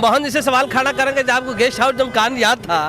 बहन जैसे सवाल खड़ा करेंगे जब आपको गेस्ट हाउस जब कांड याद था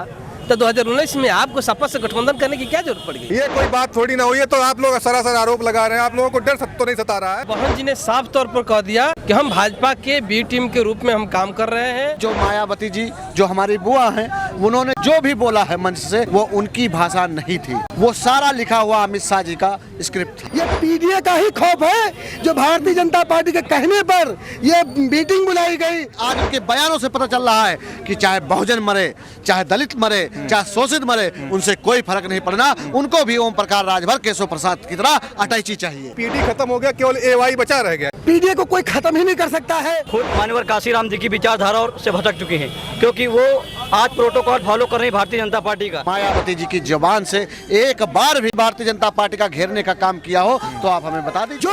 तो 2019 में आपको सपा से गठबंधन करने की क्या जरूरत पड़ गई? ये कोई बात थोड़ी ना हुई है, तो आप लोग सरासर आरोप लगा रहे हैं। आप लोगों को डर तो नहीं सता रहा है? बहन जी ने साफ तौर पर कह दिया कि हम भाजपा के बी टीम के रूप में हम काम कर रहे हैं। जो मायावती जी जो हमारी बुआ हैं, उन्होंने जो भी बोला है मंच से वो उनकी भाषा नहीं थी, वो सारा लिखा हुआ अमित शाह जी का स्क्रिप्ट था। ये पीडीए का ही खौफ है जो भारतीय जनता पार्टी के कहने पर ये मीटिंग बुलाई गई। आज उनके बयानों से पता चल रहा है कि चाहे बहुजन मरे, चाहे दलित मरे, चाहे शोषित मरे, उनसे कोई फर्क नहीं पड़ना। उनको भी ओम प्रकाश राजभर, केशव प्रसाद की तरह अटैची चाहिए। पीडी खत्म हो गया, केवल एवाई बचा रह गया। पीडीए को कोई खत्म ही नहीं कर सकता है। खुद मान्यवर काशीराम जी की विचारधारा और से भटक चुके हैं, क्योंकि वो आज प्रोटोकॉल फॉलो कर रही है भारतीय जनता पार्टी का। मायावती जी की जुबान से एक बार भी भारतीय जनता पार्टी का घेरने का काम किया हो तो आप हमें बता दीजिए। जो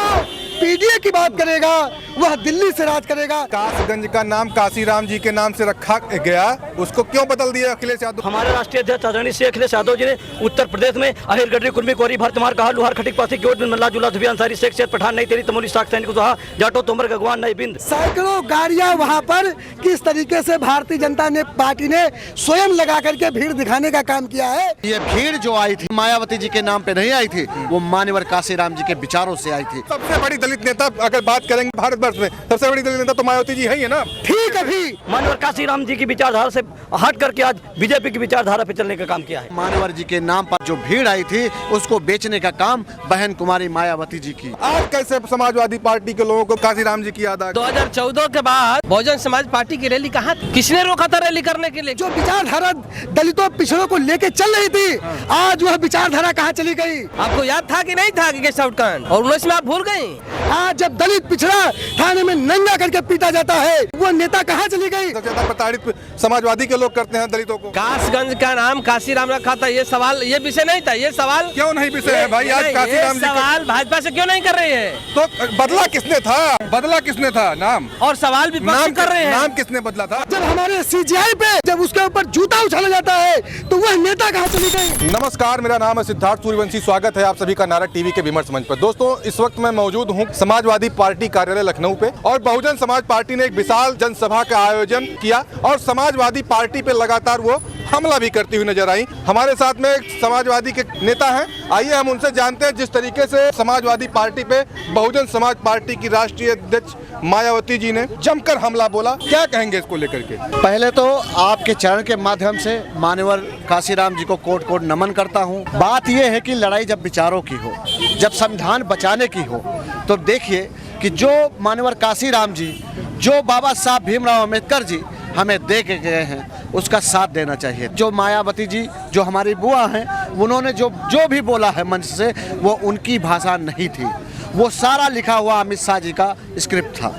पीडीए की बात करेगा वह दिल्ली से राज करेगा। कासगंज का नाम काशीराम जी के नाम से रखा गया, उसको क्यों बदल दिया अखिलेश यादव? हमारे राष्ट्रीय अध्यक्ष आदरणीय श्री अखिलेश यादव जी ने उत्तर प्रदेश में अहिर गडरी कुर्मी कोरी भरतमार कहा लुहार खटिक पासी क्योट मल्ला जुला धुबिया अंसारी शेख शेख पठान नहीं तेरी तमोली साख सैनिक कहा जाटो तोमर गगवान नहीं बिंद। सैकड़ों गाड़ियां वहां पर किस तरीके से भारतीय जनता पार्टी ने स्वयं लगा करके भीड़ दिखाने का काम किया है। ये भीड़ जो आई थी मायावती जी के नाम पे नहीं आई थी, वो मान्यवर काशीराम जी के विचारों से आई थी। सबसे बड़ी दलित नेता अगर बात करेंगे भारतवर्ष में, सबसे बड़ी दलित नेता तो मायावती जी है ना। ठीक है भी मान्यवर काशीराम जी की विचारधारा से हट करके आज बीजेपी की विचारधारा पे चलने का काम किया है। मान्यवर जी के नाम पर जो भीड़ आई थी उसको बेचने का काम बहन कुमारी मायावती जी की। आज कैसे समाजवादी पार्टी के लोगों को काशीराम जी की याद आ गई? 2014 के बाद बहुजन समाज पार्टी की रैली कहाँ थी? किसने रोका था रैली करने के लिए? जो विचारधारा दलितों पिछड़ों को लेके चल रही थी, आज वह विचारधारा कहाँ चली गई? आपको याद था कि नहीं था कि गेस्ट हाउस कांड? और 19 में आप भूल गए। आज जब दलित पिछड़ा थाने में नंगा करके पीटा जाता है, वो नेता कहाँ चली गई? सबसे ज्यादा प्रताड़ित समाजवादी के लोग करते हैं दलितों को। कासगंज का नाम काशीराम रखा था, ये सवाल, ये विषय नहीं था। ये सवाल क्यों नहीं विषय है भाई? आज काशीराम जी सवाल भाजपा से क्यों नहीं कर रही है? तो बदला किसने था? बदला किसने था नाम? और सवाल भी नाम कर रहे हैं। नाम किसने बदला था? जब हमारे सीजीआई पे जब उसके ऊपर जूता उछाला जाता है तो वह नेता कहाँ चली गई? नमस्कार, मेरा नाम है सिद्धार्थ सूर्यवंशी। स्वागत है आप सभी का नारद टीवी के विमर्श मंच पर। दोस्तों, इस वक्त मैं मौजूद हूँ समाजवादी पार्टी कार्यालय लखनऊ पे, और बहुजन समाज पार्टी ने एक विशाल जनसभा का आयोजन किया और समाजवादी पार्टी पे लगातार वो हमला भी करती हुई नजर आई। हमारे साथ में एक समाजवादी के नेता हैं, आइए हम उनसे जानते हैं जिस तरीके से समाजवादी पार्टी पे बहुजन समाज पार्टी की राष्ट्रीय अध्यक्ष मायावती जी ने जमकर हमला बोला। क्या कहेंगे इसको लेकर के? पहले तो आपके चरण के माध्यम से मान्यवर काशीराम जी को कोट कोट नमन करता हूँ। बात यह है कि लड़ाई जब विचारों की हो, जब संविधान बचाने की हो, तो देखिए कि जो मान्यवर काशीराम जी, जो बाबा साहब भीमराव अम्बेडकर जी हमें दे के गए हैं, उसका साथ देना चाहिए। जो मायावती जी जो हमारी बुआ हैं, उन्होंने जो भी बोला है मंच से, वो उनकी भाषा नहीं थी, वो सारा लिखा हुआ अमित शाह जी का स्क्रिप्ट था।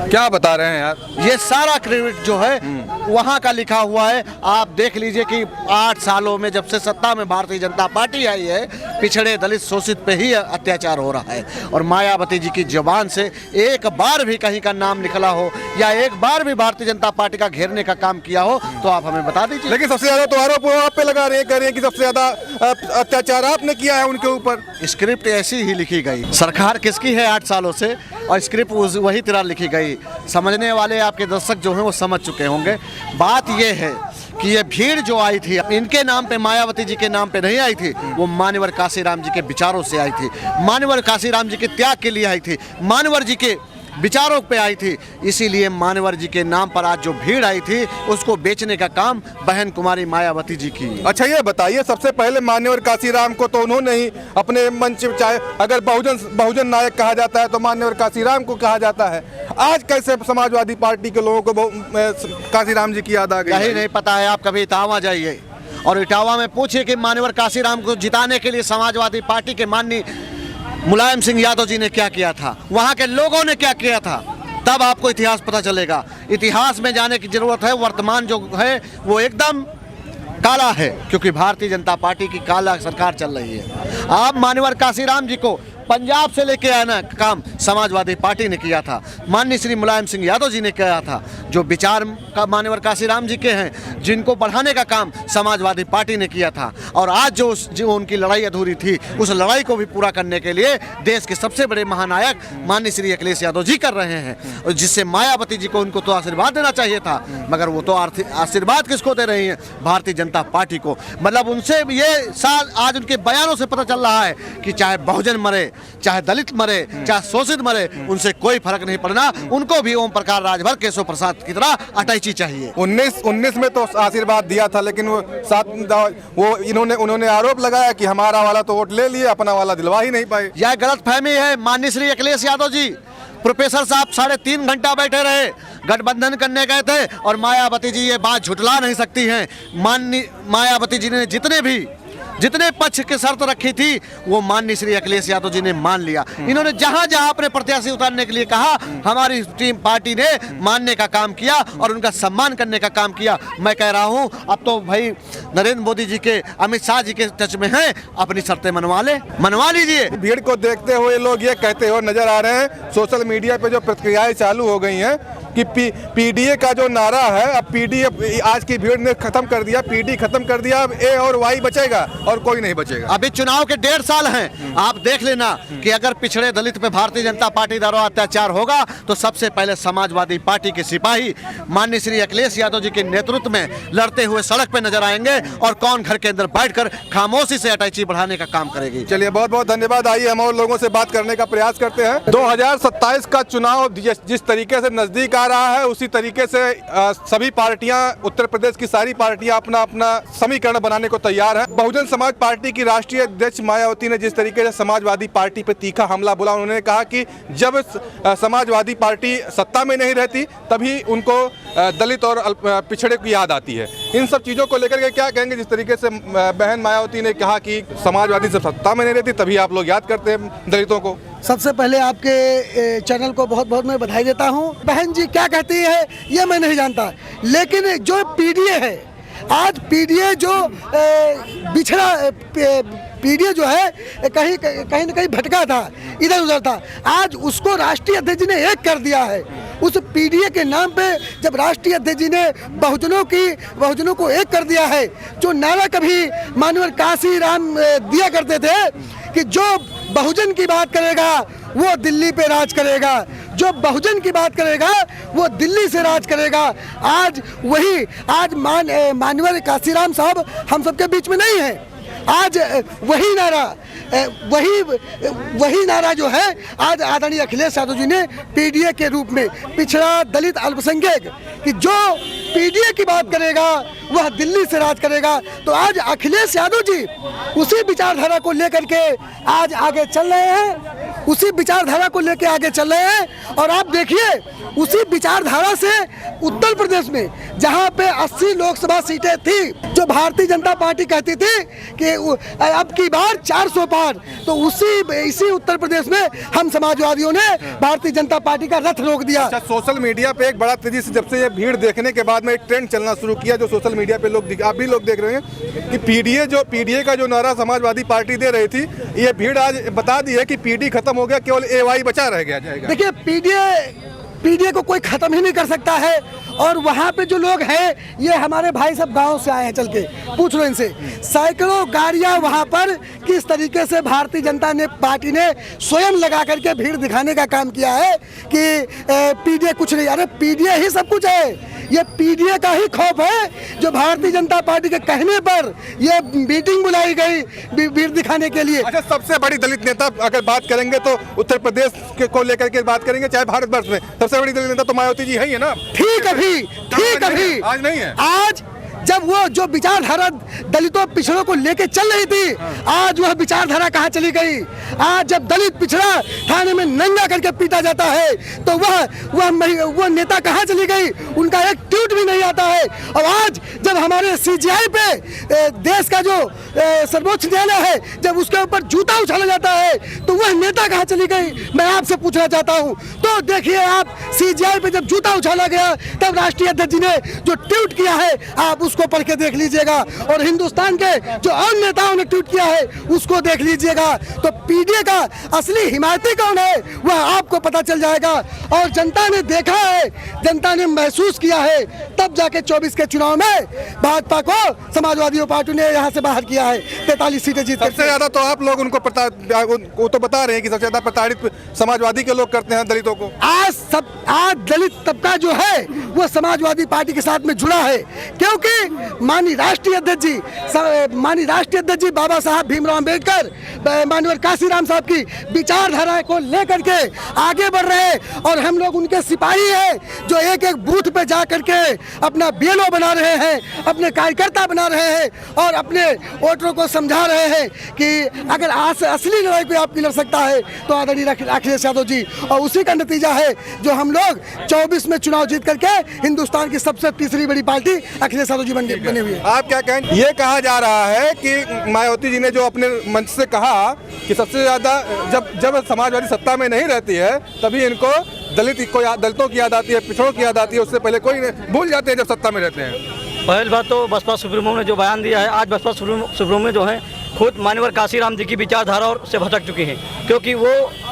क्या बता रहे हैं यार? ये सारा क्रेडिट जो है वहाँ का लिखा हुआ है। आप देख लीजिए कि 8 सालों में जब से सत्ता में भारतीय जनता पार्टी आई है, पिछड़े दलित शोषित पे ही अत्याचार हो रहा है। और मायावती जी की जुबान से एक बार भी कहीं का नाम निकला हो या एक बार भी भारतीय जनता पार्टी का घेरने का काम किया हो तो आप हमें बता दीजिए। लेकिन सबसे ज्यादा तो आरोप आप पे लगा रहे हैं, कह रहे हैं कि सबसे ज्यादा अत्याचार आपने किया है उनके ऊपर। स्क्रिप्ट ऐसी ही लिखी गई। सरकार किसकी है 8 सालों से, और स्क्रिप्ट वही तरह लिखी गई। समझने वाले आपके दर्शक जो हैं वो समझ चुके होंगे। बात ये है कि ये भीड़ जो आई थी इनके नाम पे, मायावती जी के नाम पे नहीं आई थी, वो मान्यवर काशीराम जी के विचारों से आई थी, मान्यवर काशीराम जी के त्याग के लिए आई थी, मान्यवर जी के विचारों पे आई थी। इसीलिए मान्यवर जी के नाम पर आज जो भीड़ आई थी उसको बेचने का काम बहन कुमारी मायावती जी की। अच्छा, ये बताइए, सबसे पहले मान्यवर काशीराम को तो उन्होंने ही अपने मंच, चाहे अगर बहुजन नायक कहा जाता है तो मान्यवर काशीराम को कहा जाता है। आज कैसे समाजवादी पार्टी के लोगों को काशीराम जी की याद आ गई? यही नहीं पता है। आप कभी इटावा जाइए और इटावा में पूछिए कि मान्यवर काशीराम को जिताने के लिए समाजवादी पार्टी के माननीय मुलायम सिंह यादव जी ने क्या किया था, वहाँ के लोगों ने क्या किया था, तब आपको इतिहास पता चलेगा। इतिहास में जाने की जरूरत है। वर्तमान जो है वो एकदम काला है, क्योंकि भारतीय जनता पार्टी की काला सरकार चल रही है। आप मान्यवर काशीराम जी को पंजाब से लेके आना काम समाजवादी पार्टी ने किया था, माननीय श्री मुलायम सिंह यादव जी ने किया था। जो विचार का मान्यवर काशीराम जी के हैं, जिनको बढ़ाने का काम समाजवादी पार्टी ने किया था। और आज जो उनकी लड़ाई अधूरी थी, उस लड़ाई को भी पूरा करने के लिए देश के सबसे बड़े महानायक माननीय श्री अखिलेश यादव जी कर रहे हैं, और जिससे मायावती जी को उनको तो आशीर्वाद देना चाहिए था, मगर वो तो आशीर्वाद किसको दे रही हैं? भारतीय जनता पार्टी को। मतलब उनसे ये साल आज उनके बयानों से पता चल रहा है कि चाहे बहुजन मरे, चाहे दलित मरे, चाहे शोषित मरे, उनसे कोई फर्क नहीं पड़ना। उनको भी ओम प्रकाश राजभर, केशव प्रसाद की तरह अटैची चाहिए। 19 में तो आशीर्वाद दिया था, लेकिन वो उन्होंने आरोप लगाया कि हमारा वाला तो वोट ले लिए, अपना वाला दिलवा ही नहीं पाए। यह गलतफहमी है। माननीय श्री अखिलेश यादव जी, प्रोफेसर साहब 3.5 घंटा बैठे रहे, गठबंधन करने गए थे, और मायावती जी ये बात झुटला नहीं सकती हैं। माननीय मायावती जी ने जितने पक्ष की शर्त रखी थी वो माननीय श्री अखिलेश यादव जी ने मान लिया। इन्होंने जहां जहां अपने प्रत्याशी उतारने के लिए कहा, हमारी टीम पार्टी ने मानने का काम किया और उनका सम्मान करने का काम किया। मैं कह रहा हूं, अब तो भाई नरेंद्र मोदी जी के, अमित शाह जी के टच में हैं, अपनी शर्तें मनवा लीजिए। भीड़ को देखते हुए लोग ये कहते हुए नजर आ रहे हैं, सोशल मीडिया पे जो प्रतिक्रियाएं चालू हो गई हैं कि पीडीए का जो नारा है, अब पीडीए आज की भीड़ ने खत्म कर दिया, पीडी खत्म कर दिया, अब ए और वाई बचेगा और कोई नहीं बचेगा। अभी चुनाव के 1.5 साल हैं, आप देख लेना कि अगर पिछड़े दलित पे भारतीय जनता पार्टी द्वारा अत्याचार होगा तो सबसे पहले समाजवादी पार्टी के सिपाही माननीय श्री अखिलेश यादव जी के नेतृत्व में लड़ते हुए सड़क पे नजर आएंगे, और कौन घर के अंदर बैठकर खामोशी से अटैची बढ़ाने का काम करेगी। चलिए, बहुत बहुत धन्यवाद। आइए हम और लोगों से बात करने का प्रयास करते हैं। 2027 का चुनाव जिस तरीके से नजदीक आ रहा है, उसी तरीके से सभी पार्टियां, उत्तर प्रदेश की सारी पार्टियां अपना अपना समीकरण बनाने को तैयार है। बहुजन समाज पार्टी की राष्ट्रीय अध्यक्ष मायावती ने जिस तरीके से समाजवादी पार्टी पर तीखा हमला बोला, उन्होंने कहा कि जब समाजवादी पार्टी सत्ता में नहीं रहती तभी उनको दलित और पिछड़े की याद आती है। इन सब चीजों को लेकर के क्या कहेंगे? जिस तरीके से बहन मायावती ने कहा कि समाजवादी जब सत्ता में नहीं रहती तभी आप लोग याद करते हैं दलितों को। सबसे पहले आपके चैनल को बहुत बहुत मैं बधाई देता हूं। बहन जी क्या कहती है ये मैं नहीं जानता, लेकिन जो पीडीए है, आज पीडीए जो बिछड़ा पीडीए जो है कहीं न कहीं भटका था, इधर उधर था, आज उसको राष्ट्रीय अध्यक्ष जी ने एक कर दिया है। उस पीडीए के नाम पे जब राष्ट्रीय अध्यक्ष जी ने बहुजनों को एक कर दिया है, जो नारा कभी माननीय काशीराम दिया करते थे कि जो बहुजन की बात करेगा वो दिल्ली पे राज करेगा, जो बहुजन की बात करेगा वो दिल्ली से राज करेगा। आज माननीय काशीराम साहब हम सबके बीच में नहीं है। आज वही नारा जो है आज आदरणीय अखिलेश यादव जी ने पीडीए के रूप में, पिछड़ा दलित अल्पसंख्यक, कि जो पीडीए की बात करेगा वह दिल्ली से राज करेगा। तो आज अखिलेश यादव जी उसी विचारधारा को लेकर के आज आगे चल रहे हैं, उसी विचारधारा को लेकर आगे चल रहे हैं। और आप देखिए, उसी विचारधारा से उत्तर प्रदेश में जहां पे 80 लोकसभा सीटें थी, जो भारतीय जनता पार्टी कहती थी कि अब की बार 400 पार, तो इसी उत्तर प्रदेश में हम समाजवादियों ने भारतीय जनता पार्टी का रथ रोक दिया। अच्छा, सोशल मीडिया पे एक बड़ा तेजी से जब से ये भीड़ देखने के बाद में एक ट्रेंड चलना शुरू किया, जो सोशल मीडिया पे आप भी लोग देख रहे हैं कि पीडीए का जो नारा समाजवादी पार्टी दे रही थी, ये भीड़ आज बता दी है कि पीडी खत्म हो गया, केवल एवाई बचा रह गया जाएगा। देखिए, पीडीए को कोई खत्म ही नहीं कर सकता है। और वहाँ पे जो लोग हैं, ये हमारे भाई सब गांव से आए हैं, चल के पूछ लो इनसे। सैकड़ों गाड़ियाँ वहाँ पर किस तरीके से भारतीय जनता पार्टी ने स्वयं लगा करके भीड़ दिखाने का काम किया है कि पीडीए कुछ नहीं। अरे पीडीए ही सब कुछ है। ये पीडीए का ही खौफ है जो भारतीय जनता पार्टी के कहने पर ये मीटिंग बुलाई गई भीड़ दिखाने के लिए। अच्छा, सबसे बड़ी दलित नेता अगर बात करेंगे तो उत्तर प्रदेश को लेकर के बात करेंगे, चाहे भारतवर्ष में सबसे बड़ी दलित नेता तो मायावती जी है ना। ठीक अभी आज नहीं है। आज जब वो जो विचारधारा दलितों पिछड़ों को लेके चल रही थी, आज वह विचारधारा कहाँ चली गई? आज जब दलित पिछड़ा थाने में नंगा करके पीटा जाता है तो वह नेता कहाँ चली गई? उनका एक ट्वीट भी नहीं आता है। और आज जब हमारे सीजीआई पे देश का जो सर्वोच्च न्यायालय है, जब उसके ऊपर जूता उछाला जाता है तो वह नेता कहाँ चली गई? मैं आपसे पूछना चाहता हूँ। तो देखिए, आप सीजीआई पे जब जूता उछाला गया तब राष्ट्रीय अध्यक्ष जी ने जो ट्वीट किया है आप उसको पढ़ के देख लीजिएगा, और हिंदुस्तान के जो और नेताओं ने ट्वीट किया है उसको देख लीजिएगा। तो पीडीए का असली हिमायती कौन है वह आपको पता चल जाएगा। और जनता ने देखा है, जनता ने महसूस किया है, तब जाके 24 के चुनाव में भाजपा को समाजवादी पार्टी ने यहाँ से बाहर किया है, 43 सीटें जीत। सबसे ज्यादा तो आप लोग उनको वो तो बता रहे हैं कि सबसे ज्यादा प्रताड़ित समाजवादी के लोग करते हैं दलितों को। आज दलित तबका जो है वो समाजवादी पार्टी के साथ में जुड़ा है, क्योंकि माननीय राष्ट्रीय अध्यक्ष जी बाबा साहब भीमराव अम्बेडकर, माननीय काशीराम साहब की विचारधारा को लेकर के आगे बढ़ रहे हैं। और हम लोग उनके सिपाही हैं जो एक एक बूथ पे जा करके अपना बीएलओ बना रहे हैं, अपने कार्यकर्ता बना रहे हैं और अपने वोटरों को समझा रहे हैं कि अगर असली लड़ाई कोई आपकी लड़ सकता है तो आदरणीय अखिलेश यादव जी। और उसी का नतीजा है जो हम लोग 24 में चुनाव जीत करके हिंदुस्तान की सबसे तीसरी बड़ी पार्टी अखिलेश यादव जी बने हुए हैं। आप क्या कहें? ये कहा जा रहा है कि मायावती जी ने जो अपने मंच से कहा कि सबसे ज्यादा जब समाजवादी सत्ता में नहीं रहती है तभी इनको दलितों की याद आती है, पिछड़ों की याद आती है, उससे पहले कोई नहीं, भूल जाते हैं जब सत्ता में रहते हैं। पहली बात तो बसपा सुप्रीमो ने जो बयान दिया है, आज बसपा सुप्रीमो जो है खुद माननीय काशीराम जी की विचारधारा और से भटक चुकी हैं, क्योंकि वो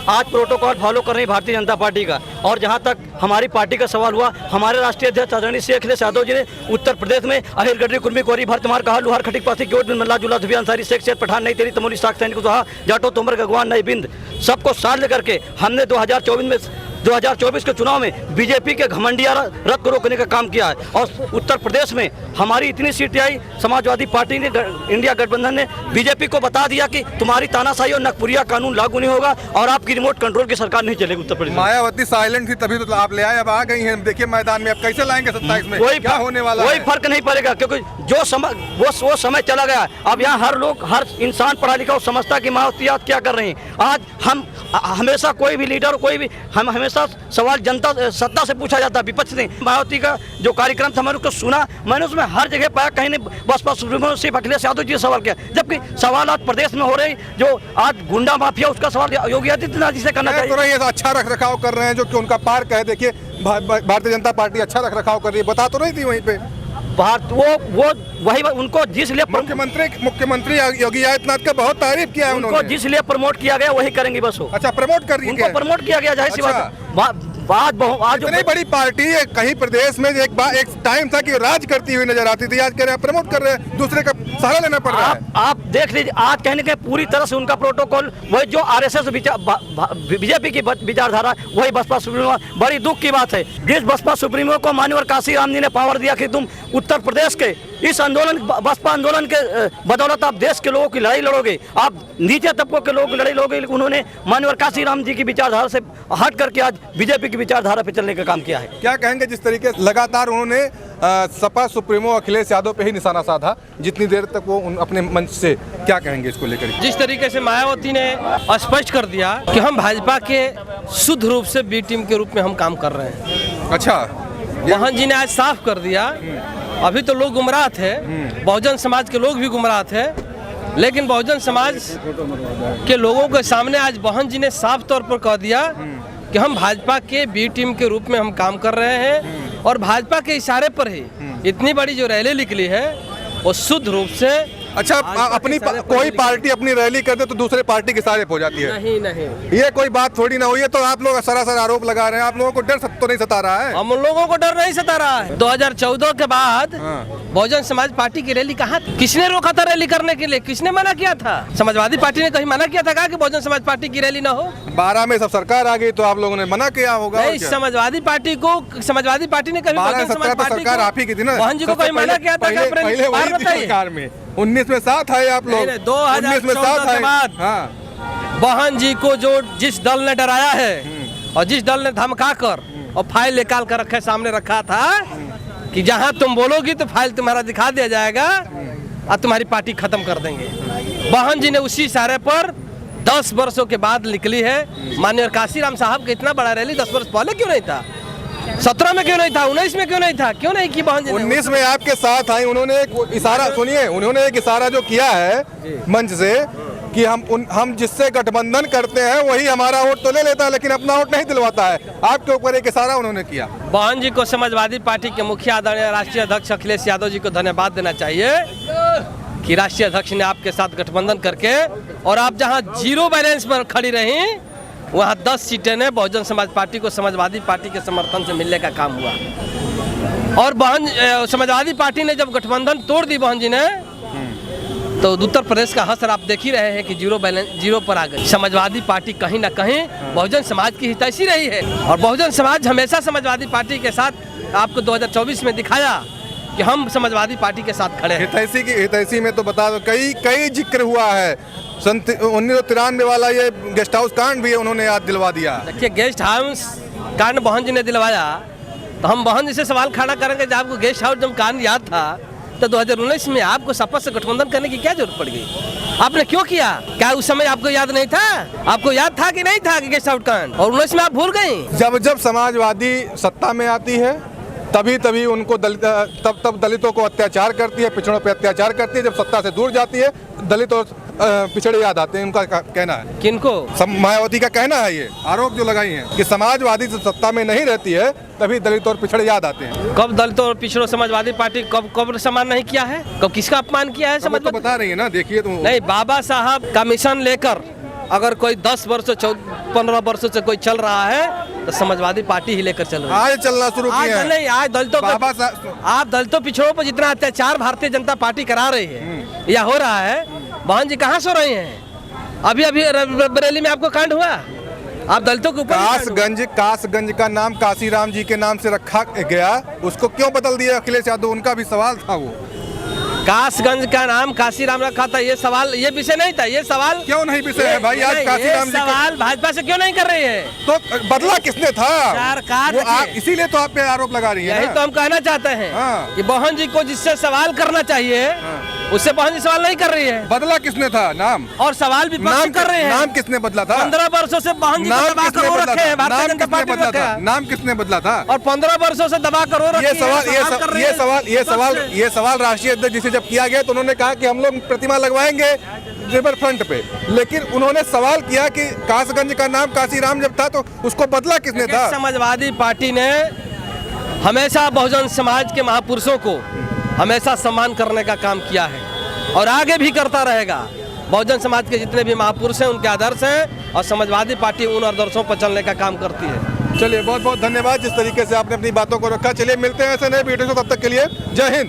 आज प्रोटोकॉल फॉलो कर रही भारतीय जनता पार्टी का। और जहां तक हमारी पार्टी का सवाल हुआ, हमारे राष्ट्रीय अध्यक्ष आदरणीय श्री अखिलेश यादव जी ने उत्तर प्रदेश में अहिर गडरी कुर्मी कोरी भर तुम्हार कहा लुहार खटिक पासी केवट मल्ला जुला धुबिया अंसारी शेख शेर पठान नहीं तेरी तमोली साख सैनिक कहा जाटो तोमर गगवान नई बिंद सबको साथ लेकर के हमने 2024 के चुनाव में बीजेपी के घमंडिया रथ को रोकने का काम किया है। और उत्तर प्रदेश में हमारी इतनी सीटें आई, समाजवादी पार्टी ने, इंडिया गठबंधन ने बीजेपी को बता दिया कि तुम्हारी तानाशाही और नकपुरिया कानून लागू नहीं होगा और आपकी रिमोट कंट्रोल की सरकार नहीं चलेगी उत्तर प्रदेश में। मायावती साइलेंट थी तभी तो आप ले आए, अब आ गई हैं, देखिए मैदान में अब कैसे लाएंगे 27 में, क्या होने वाला है? कोई फर्क नहीं पड़ेगा, क्योंकि जो समय वो समय चला गया। अब यहाँ हर इंसान पढ़ा लिखा समझता कि मायावती क्या कर रही है। आज हम हमेशा कोई भी लीडर हम हमेशा सवाल जनता सत्ता से पूछा जाता है, विपक्ष से। मायावती का जो कार्यक्रम था मैंने उसको सुना, मैंने उसमें हर जगह पाया कहीं ने बसपा सुप्रीमो सिर्फ अखिलेश यादव जी से सवाल किया, जबकि सवाल आज प्रदेश में हो रहे जो आज गुंडा माफिया उसका सवाल योगी आदित्यनाथ जी से करना चाहिए। तो अच्छा रख रखाव कर रहे हैं जो कि उनका पार्क है, देखिए भारतीय जनता पार्टी अच्छा रख रखाव कर रही है, बता तो रही थी वहीं पे वो वही उनको जिस लिए मुख्यमंत्री योगी आदित्यनाथ का बहुत तारीफ किया है उन्होंने, जिस लिए प्रमोट किया गया वही करेंगी बस वो। अच्छा, प्रमोट कर रही है, उनको प्रमोट किया गया, जाहिर सी बात। आज इतनी बड़ी पार्टी है, कहीं प्रदेश में एक टाइम था कि राज करती हुई नजर आती थी, आज कह रहे हैं प्रमोट कर रहे हैं, दूसरे का सहारा लेना पड़ रहा है। आप देख लीजिए, आज कहने के पूरी तरह से उनका प्रोटोकॉल वही जो आरएसएस बीजेपी की विचारधारा वही बसपा सुप्रीमो। बड़ी दुख की बात है, जिस बसपा सुप्रीमो को माननीय काशीराम जी ने पावर दिया कि तुम उत्तर प्रदेश के इस आंदोलन, बसपा आंदोलन के बदौलत आप देश के लोगों की लड़ाई लड़ोगे, आप नीचे तबकों के लोगों की लड़ाई लड़ोगे, लेकिन उन्होंने माननीय काशीराम जी की विचारधारा से हट करके आज बीजेपी की विचारधारा पे चलने का काम किया है। क्या कहेंगे जिस तरीके से लगातार उन्होंने सपा सुप्रीमो अखिलेश यादव पे ही निशाना साधा जितनी देर तक वो अपने मंच से, क्या कहेंगे इसको लेकर? जिस तरीके से मायावती ने स्पष्ट कर दिया कि हम भाजपा के शुद्ध रूप से बी टीम के रूप में हम काम कर रहे हैं। अच्छा, मोहन जी ने आज साफ कर दिया। अभी तो लोग गुमराह थे, बहुजन समाज के लोग भी गुमराह थे, लेकिन बहुजन समाज के लोगों के सामने आज मोहन जी ने साफ तौर पर कह दिया कि हम भाजपा के बी टीम के रूप में हम काम कर रहे हैं और भाजपा के इशारे पर ही इतनी बड़ी जो रैली निकली है वो शुद्ध रूप से। अच्छा, अपनी कोई पार्टी अपनी रैली कर दे तो दूसरे पार्टी के सारे हो जाती है? नहीं, ये कोई बात थोड़ी ना हुई है। तो आप लोग सरासर आरोप लगा रहे हैं, आप लोगों को डर तो नहीं सता रहा है? हम लोगों को डर नहीं सता रहा है। 2014 के बाद बहुजन समाज पार्टी की रैली कहाँ थी? किसने रोका था रैली करने के लिए? किसने मना किया था? समाजवादी पार्टी ने कहीं मना किया था कि बहुजन समाज पार्टी की रैली ना हो? 12 में सब सरकार आ गई तो आप लोगों ने मना किया होगा। समाजवादी पार्टी ने कभी सरकार आप ही की थी ना, मोहन जी को कहीं मना किया था? सरकार में 19 में साथ आए आप लोग, 2014 के बाद मोहन जी को जिस दल ने डराया है और जिस दल ने धमका कर और फाइल निकाल कर रखे सामने रखा था कि जहां तुम बोलोगी तो फाइल तुम्हारा दिखा दिया जाएगा और तुम्हारी पार्टी खत्म कर देंगे, मोहन जी ने उसी इशारे पर 10 वर्षों के बाद निकली है। माननीय काशीराम साहब का इतना बड़ा रैली 10 वर्ष पहले क्यों नहीं था? 17 में क्यों नहीं था? 19 में क्यों नहीं था? क्यों नहीं की बहन जी? 19 में आपके साथ आई, उन्होंने एक इशारा सुनिए, उन्होंने एक इशारा जो किया है मंच से कि हम जिससे गठबंधन करते हैं वही हमारा वोट तो ले लेता है लेकिन अपना वोट नहीं दिलवाता है। आपके ऊपर एक इशारा उन्होंने किया। बहन जी को समाजवादी पार्टी के मुखिया आदरणीय राष्ट्रीय अध्यक्ष अखिलेश यादव जी को धन्यवाद देना चाहिए कि राष्ट्रीय अध्यक्ष ने आपके साथ गठबंधन करके और आप जहां जीरो बैलेंस पर खड़ी रही वहां 10 सीटें ने बहुजन समाज पार्टी को समाजवादी पार्टी के समर्थन से मिलने का काम हुआ। और समाजवादी पार्टी ने जब गठबंधन तोड़ दी बहन जी ने, तो उत्तर प्रदेश का हसर आप देख ही रहे हैं कि जीरो पर आ गई। समाजवादी पार्टी कहीं ना कहीं बहुजन समाज की हितैषी रही है और बहुजन समाज हमेशा समाजवादी पार्टी के साथ आपको 2024 में दिखाया कि हम समाजवादी पार्टी के साथ खड़े हैं। हितैषी में तो बता दो कई जिक्र हुआ है। 1993 वाला ये गेस्ट हाउस कांड भी उन्होंने याद दिलवा दिया। देखिए गेस्ट हाउस कांड बहन जी ने दिलवाया, तो हम बहन जी से सवाल खड़ा करेंगे जब आपको गेस्ट हाउस जब कांड याद था तो 2019 में आपको सपा से गठबंधन करने की क्या जरूरत पड़ गई? आपने क्यों किया? क्या उस समय आपको याद नहीं था? आपको याद था कि नहीं था कि गेस्ट हाउस कांड? और 19 में आप भूल गई। जब समाजवादी सत्ता में आती है तभी उनको तब दलितों को अत्याचार करती है, पिछड़ों पे अत्याचार करती है। जब सत्ता से दूर जाती है दलित और पिछड़े याद आते हैं। उनका कहना है। किनको? मायावती का कहना है, ये आरोप जो लगाई हैं कि समाजवादी से सत्ता में नहीं रहती है तभी दलित और पिछड़े याद आते हैं। कब दलितों और पिछड़ों समाजवादी पार्टी कब सम्मान नहीं किया है? कब किसका अपमान किया है? समझ तो बता रही है ना, देखिए तो। नहीं, बाबा साहब का मिशन लेकर अगर कोई 10 वर्षों 15 वर्षों से कोई चल रहा है तो समाजवादी पार्टी ही लेकर चल रही है। आज चलना शुरू किया है। नहीं, आज दलितों आप दलितों पिछड़ों पर जितना अत्याचार भारतीय जनता पार्टी करा रही है या हो रहा है, बहन जी कहाँ सो रही हैं? अभी बरेली में आपको कांड हुआ, आप दलितों के ऊपर कासगंज का नाम काशीराम जी के नाम से रखा गया, उसको क्यों बदल दिया अखिलेश यादव? उनका भी सवाल था। वो कासगंज का नाम काशीराम रखा था, ये सवाल, ये विषय नहीं था। ये सवाल क्यों नहीं विषय है भाई? आज काशीराम जी सवाल भाजपा से क्यों नहीं कर रही है? तो बदला किसने था? सरकार। इसीलिए तो आप पे आरोप लगा रही है। यही तो हम कहना चाहते हैं कि बहन जी को जिससे सवाल करना चाहिए उससे बहन जी सवाल नहीं कर रही है। बदला किसने था? नाम और सवाल भी कर रहे हैं। नाम किसने बदला था? 15 वर्षों से बहन जी को दबा कर रो रखे हैं भारतीय जनता पार्टी में। नाम किसने बदला था? और 15 वर्षों से दबा कर रो रखे हैं। ये सवाल राष्ट्रीय अध्यक्ष जी से जब किया गया तो उन्होंने कहा कि हम लोग प्रतिमा लगवाएंगे रिवर फ्रंट पे, लेकिन उन्होंने सवाल किया कि कासगंज का नाम काशीराम जब था तो उसको बदला किसने था? समाजवादी पार्टी ने हमेशा बहुजन समाज के महापुरुषों को हमेशा सम्मान करने का काम किया है और आगे भी करता रहेगा। बहुजन समाज के जितने भी महापुरुष हैं उनके आदर्श हैं और समाजवादी पार्टी उन आदर्शों पर चलने का काम करती है। चलिए, बहुत बहुत धन्यवाद जिस तरीके से आपने अपनी बातों को रखा। चलिए मिलते हैं ऐसे नए वीडियो से, तब तक के लिए जय हिंद।